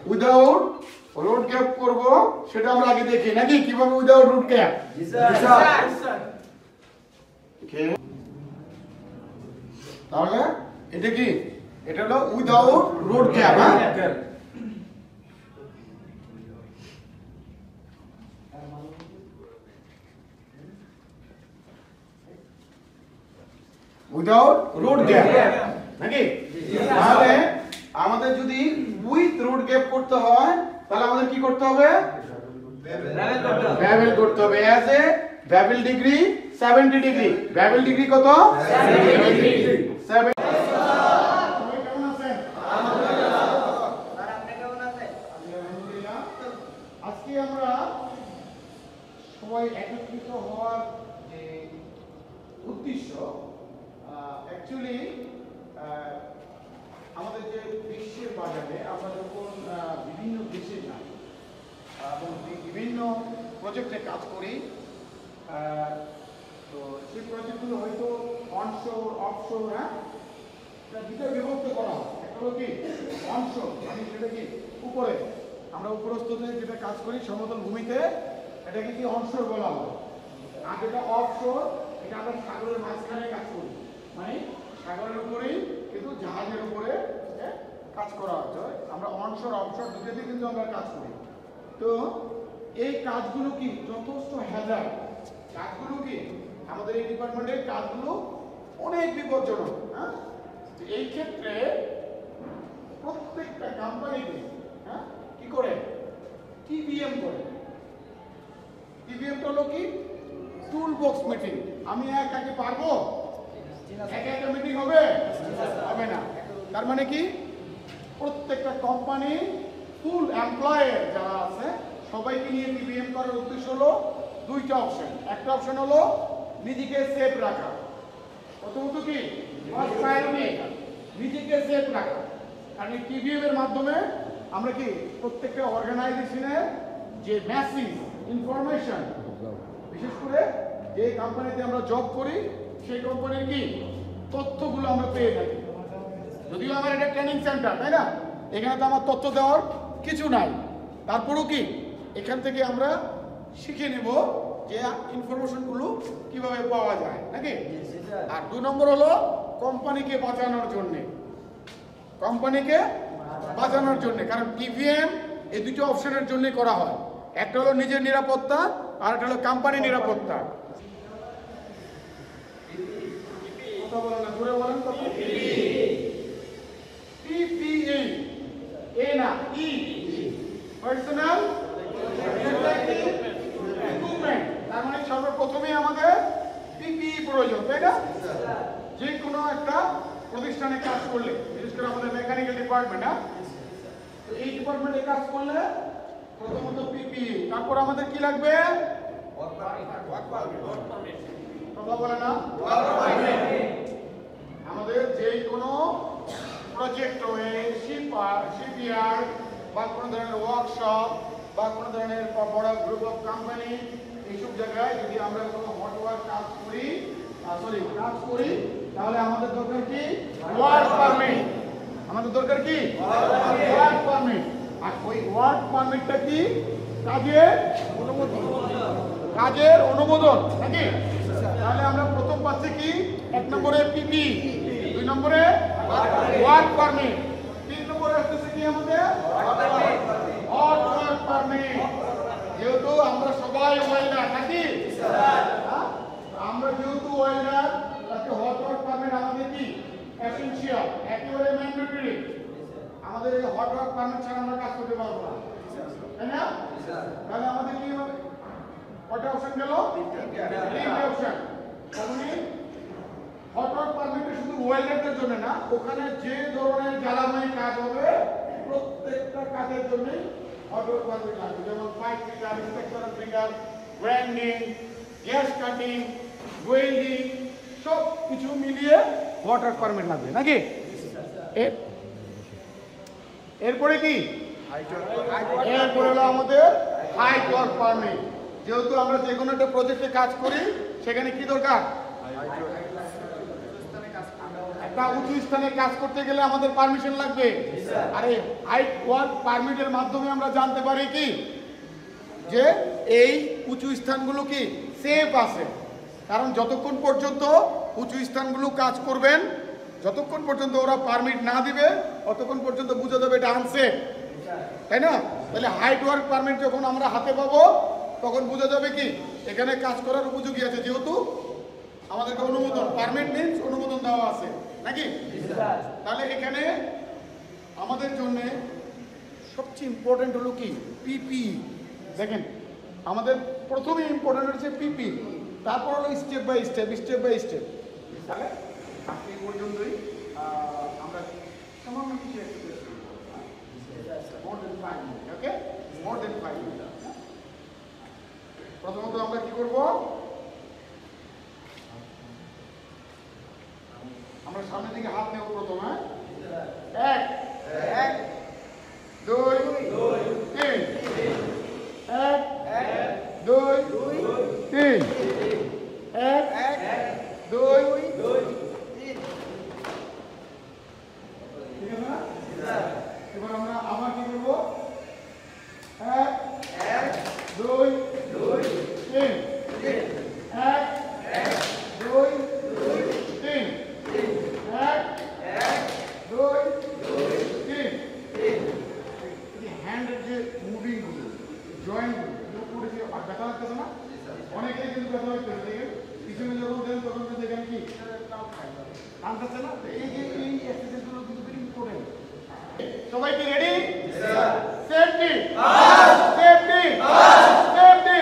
Without root gap করব সেটা আমরা আগে দেখি নাকি কিভাবে উইদাউট রুট গ্যাপ। জি স্যার। ওকে, তাহলে এটা কি? এটা হলো উইদাউট রুট গ্যাপ। হ্যাঁ, উইদাউট রুট গ্যাপ নাকি? তাহলে আমাদের যদি উইথ রুট গ্যাপ করতে হয় তাহলে আমাদের কি করতে হবে? বেভেল করতে হবে। As a bevel degree 70 degree. Bevel degree কত? 70 ডিগ্রি। 7। সবাই কেমন আছেন? আলহামদুলিল্লাহ। স্যার আপনি কেমন আছেন? আলহামদুলিল্লাহ। আজকে আমরা সবাই একত্রিত হওয়ার যে উদ্দেশ্য, অ্যাকচুয়ালি আমাদের যে বিশ্বের বাজারে আমরা যখন বিভিন্ন দেশে যাই এবং বিভিন্ন প্রজেক্টে কাজ করি, তো সেই প্রজেক্টগুলো হয়তো অনশোর অফশোর, হ্যাঁ, দুটো বিভক্ত করা হয়। একটা হলো কি অনশোর, মানে সেটা কি উপরে, আমরা উপরস্থতে যেটা কাজ করি সমতল ভূমিতে, এটাকে কি অনশোর বলা হয়। আর যেটা অফশোর, এটা আমরা সাগরের মাঝখানে কাজ করি, মানে সাগরের উপরেই কিন্তু জাহাজের উপরে কাজ করা হচ্ছে। আমরা অনশোর অফশোর দুটোতেই কিন্তু আমরা কাজ করি। তো এই কাজগুলো কি যথেষ্ট হ্যাজার্ড কাজগুলো, কি আমাদের এই ডিপার্টমেন্টের কাজগুলো অনেক বিপজ্জনক। হ্যাঁ, এই ক্ষেত্রে প্রত্যেকটা কোম্পানিতে হ্যাঁ কি করে টিবিএম করে। টিবিএমটা হলো কি টুল বক্স মিটিং। আমি একাকে পারবো? একা একটা মিটিং হবে? হবে না। তার মানে কি প্রত্যেকটা কোম্পানি ফুল এমপ্লয়ের যারা আছে সবাইকে নিয়ে টিবিএম করার উদ্দেশ্য হলো দুইটা অপশন। একটা অপশন হলো নিজেকে সেফ রাখা, প্রথমত কি নিজেকে সেফ রাখা। কারণ এই টিবিএম এর মাধ্যমে আমরা কি প্রত্যেকটা অর্গানাইজেশনের যে ম্যাসিভ ইনফরমেশন, বিশেষ করে যে কোম্পানিতে আমরা জব করি সেই কোম্পানির কি তথ্যগুলো আমরা পেয়ে থাকি। যদিও আমার এটা ট্রেনিং সেন্টার, তাই না, এখানে তো আমার তথ্য দেওয়ার কিছু নাই, তারপরেও কি এখান থেকে আমরা শিখে নেব যে ইনফরমেশনগুলো কিভাবে পাওয়া যায় নাকি। আর 2 নম্বর হলো কোম্পানিকে বাঁচানোর জন্য, কোম্পানিকে বাঁচানোর জন্য। কারণ টিভিএম এই দুটো অপশনের জন্য করা হয়। একটা হলো নিজের নিরাপত্তা আর একটা হলো কোম্পানি নিরাপত্তা। কথা বলেন না, জোরে বলেন তো। পিপিই, এ না ই, পার্সোনাল ইকুইপমেন্ট। তার মানে সর্বপ্রথমে আমাদের পিপিই প্রয়োজন, তাই না? যে কোনো একটা প্রতিষ্ঠানে কাজ করলে, বিশেষ করে আমাদের মেকানিক্যাল ডিপার্টমেন্ট, হ্যাঁ, তো এই ডিপার্টমেন্টে কাজ করলে প্রথমত পিপিই, তারপর আমাদের কি লাগবে? কথা বলে না। আমাদের যে কোনো প্রজেক্ট হয়ে শিপইয়ার্ড বা কোনো ধরনের ওয়ার্কশপ বা কোনো ধরনের বড় গ্রুপ অফ কোম্পানি, এইসব জায়গায় যদি আমরা কোনো হটওয়ার্ক কাজ করি তাহলে আমাদের দরকার কি ওয়ার্ক পারমিট। আমাদের দরকার কি ওয়ার্ক পারমিট। আর ওই ওয়ার্ক পারমিটটা কি কাজের অনুমোদন নাকি। তাহলে আমরা প্রথম পাচ্ছি কি 1 নম্বরে পিপি, 2 নম্বরে ওয়ার্ক পারমিট, 3 নম্বরে আসতেছে কি আমাদের হট ওয়ার্ক পারমিট। যেহেতু আমরা সবাই ওয়েল্ডার নাকি, আমরা যেহেতু ওয়েল্ডার, তাতে হট ওয়ার্ক পারমিট আমাদের কি এসেনশিয়াল, একেবারে ম্যান্ডেটরি। আমাদের এই হট ওয়ার্ক পারমিট ছাড়া আমরা কাজ করতে পারবো না, তাই না? তাহলে আমাদের কি হবে? কয়টা অপশন গেল? 3টে অপশন। মানে হট ওয়ার্ক পারমিটটা শুধু ওয়েল্ডারদের জন্য না, ওখানে যে ধরনের জ্বালানি কাজ হবে প্রত্যেকটা কাজের জন্য হট ওয়ার্ক পারমিট লাগবে। যেমন pipe fitter, inspector fitter, grinding, gas cutting, welding, সব কিছু মিলিয়ে হট ওয়ার্ক পারমিট লাগবে নাকি। এরপরে কি এরপরে হলো আমাদের হাইট ওয়ার্ক পারমিট। যেহেতু আমরা যে কোনো একটা প্রজেক্টে কাজ করি সেখানে কি দরকার? একটা উঁচু স্থানে কাজ করতে গেলে আমাদের পারমিশন লাগবে। আরে হাইট ওয়ার্ক পারমিটের মাধ্যমে আমরা জানতে পারি কি যে এই উঁচু স্থানগুলো কি সেফ আছে। কারণ যতক্ষণ পর্যন্ত উঁচু স্থানগুলো কাজ করবেন, যতক্ষণ পর্যন্ত ওরা পারমিট না দিবে ততক্ষণ পর্যন্ত বোঝা যাবে এটা আনসেফ, তাই না? তাহলে হাইট ওয়ার্ক পারমিট যখন আমরা হাতে পাবো তখন বোঝা যাবে কি এখানে কাজ করার উপযোগী আছে, যেহেতু আমাদেরকে অনুমোদন, পারমিট মিন্স অনুমোদন দেওয়া আছে নাকি। তাহলে এখানে আমাদের জন্য সবচেয়ে ইম্পর্টেন্ট হলো কি পিপি। দেখেন আমাদের প্রথমে ইম্পর্টেন্ট হচ্ছে পিপি, তারপর হলো স্টেপ বাই স্টেপ। তাহলে আজকে পর্যন্তই আমরা সামান্য কিছু এক্সারসাইজ করব, মোর দেন 5 মিনিট, ওকে, মোর দেন 5 মিনিট। প্রথমত আমরা কি করব, আমরা সামনের দিকে হাত নেব প্রথমে। 1 2 3, 1 2 3, 1 2 3। ঠিক আছে না? এবার আমরা আবার কি করব, 1 2 3, 1 2 3, 1 2 3। হ্যান্ডের যে মুভিং গুলো, জয়েন্ট গুলো যে ব্যথা লাগতেছে না, অনেকেই কিন্তু ব্যথা লাগতেছে। দেখেন পিছনে যখন দেন তখন কিন্তু এখানে কি টানতেছে না। এই যে এই এক্সারসাইজ গুলো কিন্তু ভেরি ইম্পর্টেন্ট। সবাই কি রেডি? Safety safety safety.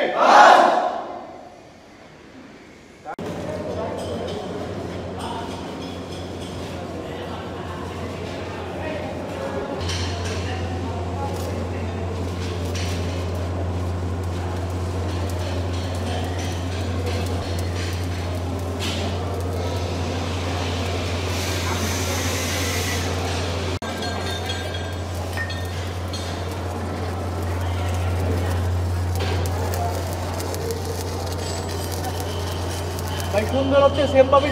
ভাই সুন্দর হচ্ছে সেম পাবি।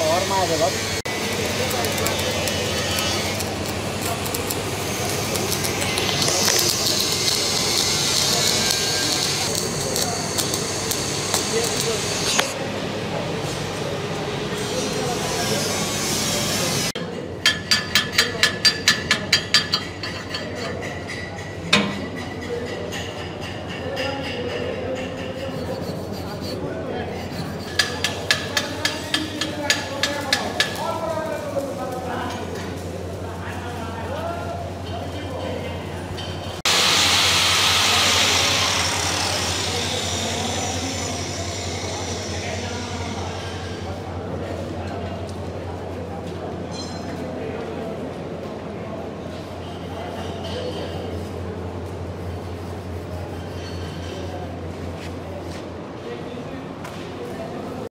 और मार दे बस।